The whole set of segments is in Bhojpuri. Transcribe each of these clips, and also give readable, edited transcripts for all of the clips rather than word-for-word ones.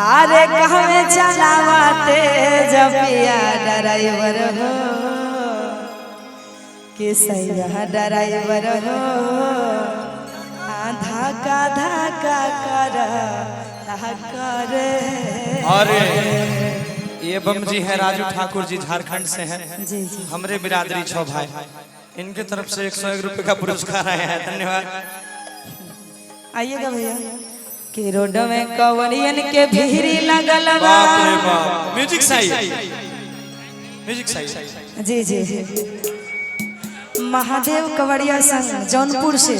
अरे कहवे चलावते जपिया ड्राइवर हो कि सैया ड्राइवर हो धक्का धक्का कर अरे ये बम जी है राजू ठाकुर जी झारखंड से हैं। जी जी हमरे बिरादरी 6 भाई, इनके तरफ से 101 रुपए का पुरस्कार आया है। धन्यवाद। आइएगा भैया कि रोड में कवरियन के भीड़ लगल बा। बाप रे बाप, म्यूजिक सही, म्यूजिक सही। जी जी जी महादेव कवड़िया संघ जौनपुर से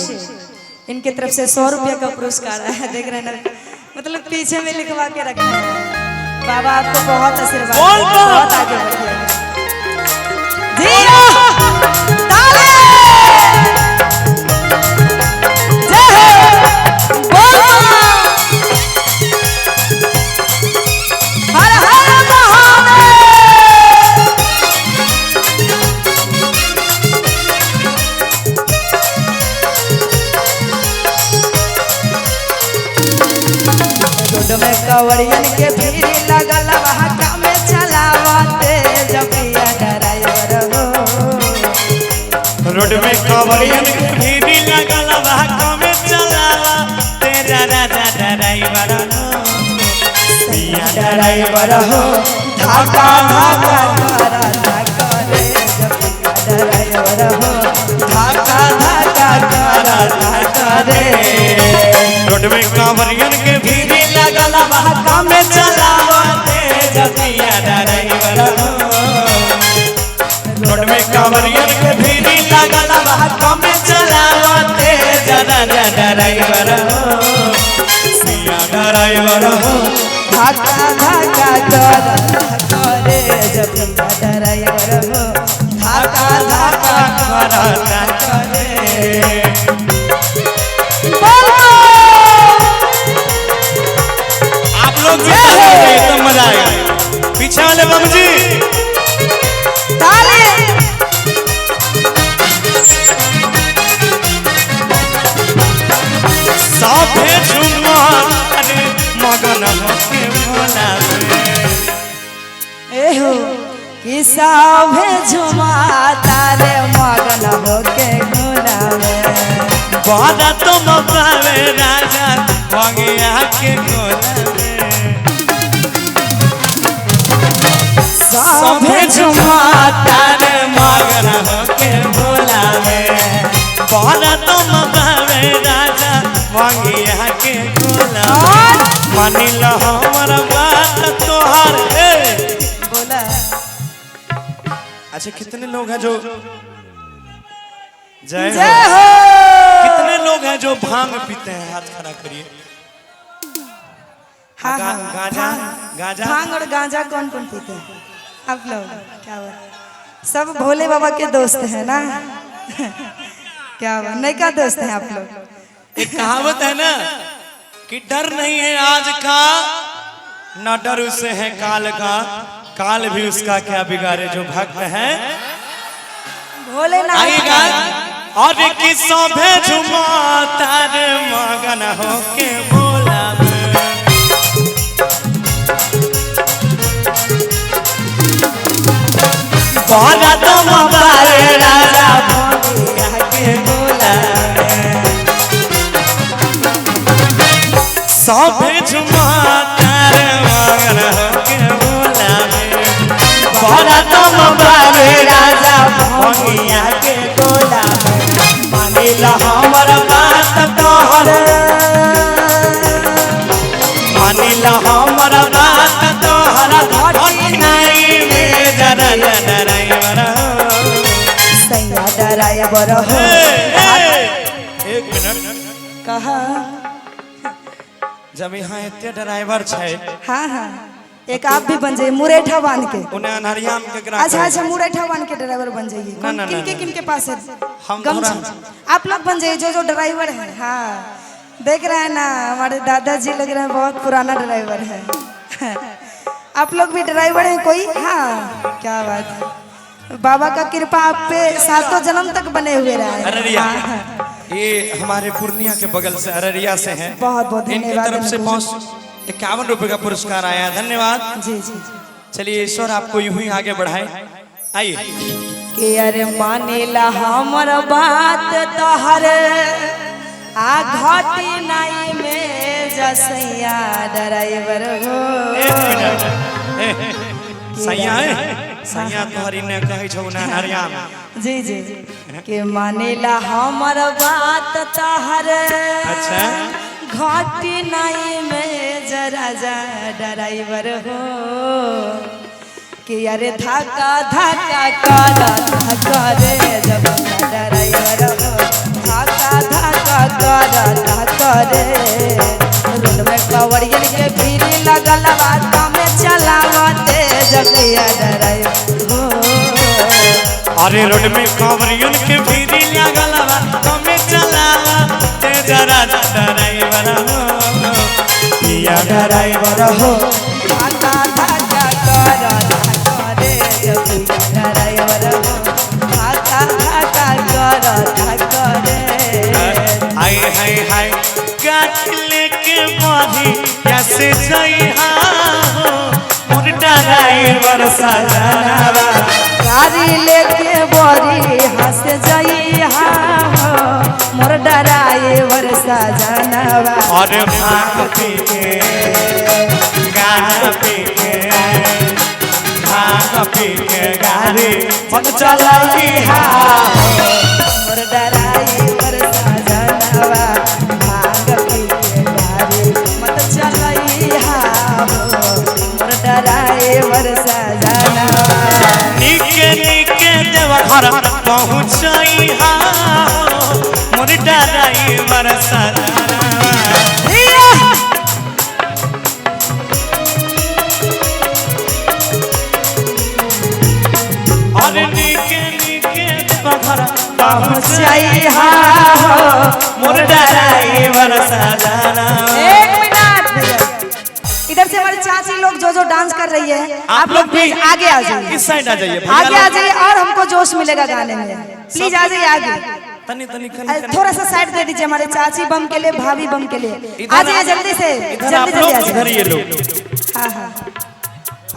इनके तरफ से 100 रुपया का पुरस्कार है। देख रहे हैं ना, मतलब पीछे में लिखवा के रखे हैं। बाबा आपको बहुत आशीर्वाद, बहुत आगे बढ़िए। में कवरियन के भीड़ लगल बहका में चलावते जपिया ड्राइवर हो। रोड में कवरियन के भीड़ लगल बहका में चलावते राजा ड्राइवर हो। पिया ड्राइवर हो धक्का धक्का करे जपिया ड्राइवर हो धक्का धक्का करे। रोड में कवरियन के भीड़ लगल बहका में चलावते जपिया ड्राइवर हो। रोड में कवरियन के भीड़ लगल बहका में चलावते ड्राइवर हो। पिया ड्राइवर हो धक्का धक्का करे जपिया ड्राइवर हो धक्का धक्का करे। एकदम मजा आएगा। पीछे वाले बम जी ताली साफे झुमा रे मगन होके भोला ए हो कि साभे झुमा तारे मगन होके घोड़ा में बादा तुम पावे राजा भंगिया के गोला साभे झुमा तारे मगन होके भोला में बादा तुम पावे राजा भंगिया के गोला मानी लो हमर बात तोहर बोला। अच्छा कितने लोग हैं जो जय जय हो, हो। कितने लोग हैं जो भांग पीते हैं? हाथ खड़ा करिए। हाँ हाँ गांजा गांजा भांग और गांजा कौन कौन पीते हैं आप लोग? क्या बात, सब भोले बाबा के दोस्त हैं ना। क्या बात, नहीं का दोस्त हैं आप लोग? एक कहावत है ना कि डर नहीं है आज का न डर उसे है काल का, काल भी उसका क्या बिगाड़े जो भक्त है। भोलेनाथ आएगा और किस्सों भेजुमा तारे मगन होके भोला बाला तुम पारे राजा भंगिया के भोला सब झुमा तारे मगन होके भोला बाला तुम पारे राजा भंगिया के भोला मानिला हमर बात तोहर मानिला हमर बात तोहर घटी नहीं में जरा ड्राइवर सैया ड्राइवर हो। एक मिनट कहा जब यहाँ इतने ड्राइवर छे हाँ हाँ एक आप भी बन जाइए मुरेठा बांध के। उन्हें अनहरिया में के अच्छा अच्छा मुरेठा बांध के ड्राइवर बन जाइए। ना, ना, किनके ना। किनके पास है हम गमछा? थोड़ा- आप लोग बन जाइए जो ड्राइवर है। हाँ देख रहे हैं ना हमारे दादाजी लग रहे हैं बहुत पुराना ड्राइवर है। आप लोग भी ड्राइवर हैं कोई? हाँ क्या बात है, बाबा का कृपा आप पे 7 जन्म तक बने हुए रहे। अररिया हाँ, ये हमारे पूर्णिया के बगल से अररिया से हैं। बहुत बहुत इनकी धन्यवाद तरफ से इनको। ₹51 का पुरस्कार आया, धन्यवाद। जी जी चलिए ईश्वर आपको यूं ही आगे बढ़ाए। आइए। कि अरे मानेला हमर बात तोहर आ घटी नहीं में जसैया ड्राइवर हो। एक मिनट, सैया है सैया तोहरी ने कहे छौ ना हरियाणा। जी जी कि मानेला हमर बात तोहर अच्छा घटी नहीं में जरा जा ड्राइवर हो। कि अरे धक्का धक्का कर जब ड्राइवर हो। धक्का धक्का कर रोड में कवरियन के भीड़ लगल बात में चलावते जगैया ड्राइवर हो। अरे रोड में कवरियन के भीड़ लगल बात में चलावते जरा ड्राइवर हो। पिया ड्राइवर हो। धक्का धक्का कर ड्राइवर हो। धक्का धक्का कर हाय हाय हाय गाठ लेके माही कैसे जइहा हो मोर ड्राइवर सजनावा। गाड़ी लेके बड़ी हंस जइहा हो मोर ड्राइवर सजनावा। अरे भांग पी के गाना पी के भांग पी के गाड़ी मन चलाइहा हो मोर ड्राइवर सजनावा। भांग पी के गाड़ी मत चलइहा हो मोर ड्राइवर सजनावा। निके निके देवघर पहुँचइहा हो मोर ड्राइवर सजनावा। अरे निके निके देवघर पहुँचइहा हो मोर ड्राइवर सजनावा। एक मिनट भैया, इधर से हमारी चाची लोग जो डांस कर रही है आप लोग प्लीज आगे आ जाइए। इस साइड आ जाइए आगे आ जाइए और हमको जोश मिलेगा गाने में। प्लीज आ जाइए आगे। तनी तनी थोड़ा सा साइड दे दीजिए हमारे चाची बम के लिए, भाभी बम के लिए। आ जाइए जल्दी से, जल्दी जल्दी आ इधर ये लोग। जाइए। हाँ हाँ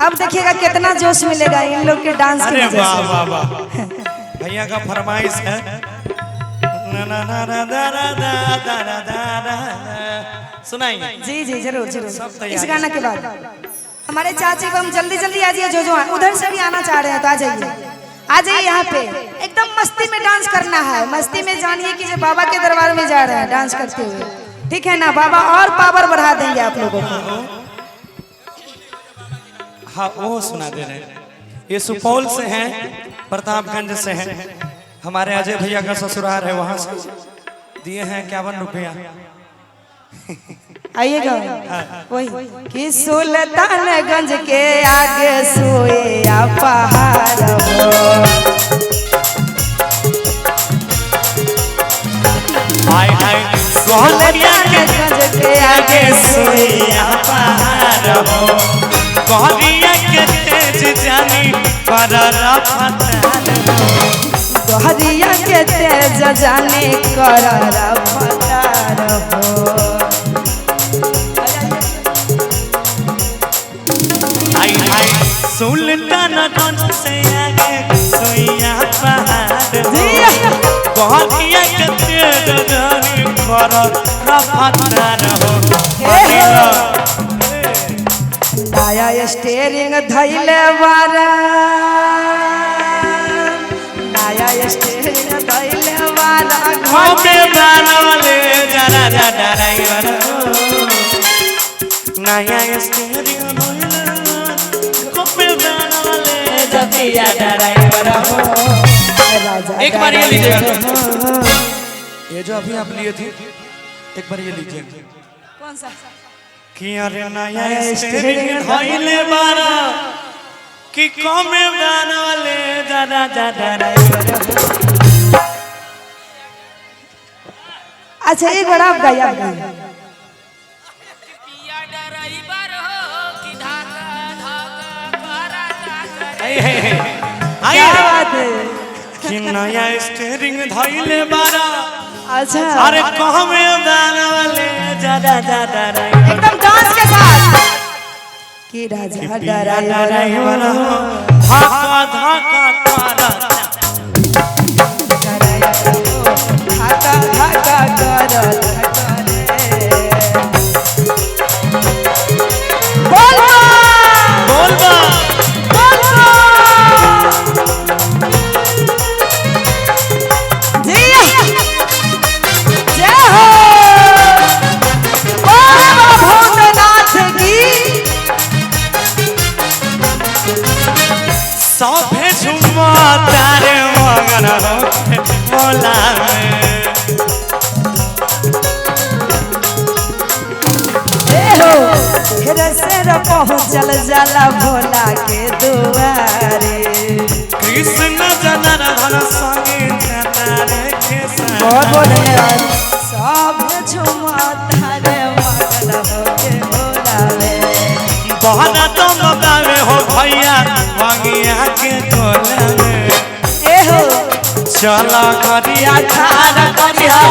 अब देखिएगा कितना जोश मिलेगा इन लोग के डांस अरे की वजह वाह से। वाह वाह भैया का फरमाइश है। ना ना ना ना दा दा दा दा दा दा दा। सुनाइए। जी जी जरूर जरूर सब तैयारी इस गाना के बाद हमारे चाची बम जल्दी जल्दी आ जाइए। जो उधर से भी आना चाह रहे हैं तो आ जाइए, आ जाइए यहाँ पे। एकदम मस्ती में डांस करना है। मस्ती में जानिए कि जो बाबा के दरबार में जा रहे हैं डांस करते हुए, ठीक है ना। बाबा और पावर बढ़ा देंगे आप लोगों को। हाँ वो सुना दे रहे हैं। ये सुपौल से हैं, प्रतापगंज से हैं। हमारे अजय भैया का ससुराल है, वहाँ से दिए हैं ₹51। आइएगा वही कि सुल्तानगंज के आगे सोए पहाड़ हो। हाय हाय सुल्तानगंज के आगे सोए पहाड़ हो। कहरिया के तेज जानी पर रफ्तार हो। दोहरिया के तेज जाने कर रफ्तार हो। हाय हाय सुल्तानगंज से आगे सोया पहाड़ हो। कहरिया के तेज जानी पर रफ्तार हो। नया स्टेरिंग धैले वाला, नया स्टेरिंग धैले वाला घोपे वाले जरा जा ड्राइवर हो। नया स्टेरिंग धैले घोपे वाले जतिया ड्राइवर हो। एक बार ये लीजिएगा, ये जो अभी आप लिए थे एक बार ये लीजिए। कौन सा? कि अरे नया स्टेरिंग धइले बारा कि कमे वाले जरा जा ड्राइवर हो। अच्छा एक बार आप गाइए, आप गाइए। क्या बात है? कि नया स्टेरिंग धइले बारा। अच्छा अरे कहमे वाले ज्यादा ज्यादा एकदम डांस के साथ कि राजा पिया ड्राइवर ड्राइवर हो हो धाका धाका तारा धाका धाका कर बोल बा सभे झुमा तारे मगन होके बोला पहुँचल जाला भोला के दुआरे कृष्ण जनन धन संगे तारे के बहुत बहुत धन्यवाद सब झुमता रे मगन होके बोलावे बहना तो मगावे हो भैया मंगिया के कोला एहो चला करिया खाना करिया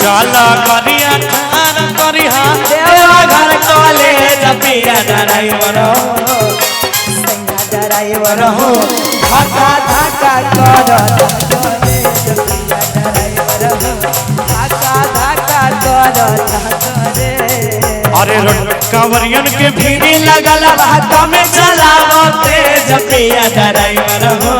चला करिया खाना करिया देवा घर कॉलेज पिया ड्राइवर ड्राइवर हो धाका धाका कर ड्राइवर हो धाका धाका कर अरे कांवरियन के भीड़ लगल भाता में चलावो तेज पिया ड्राइवर हो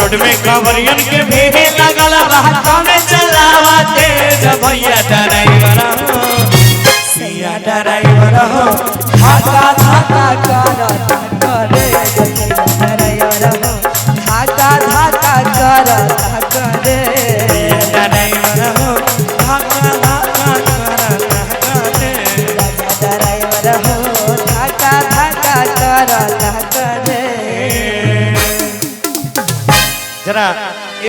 रोड में कांवरियन के भीड़ लगल भाता में चलावो तेज भैया ड्राइवर हो पिया ड्राइवर हो धाका धाका कर ड्राइवर हो धाका धाका कर ड्राइवर हो धाका धाका ड्राइवर हो धाका धाका कर जरा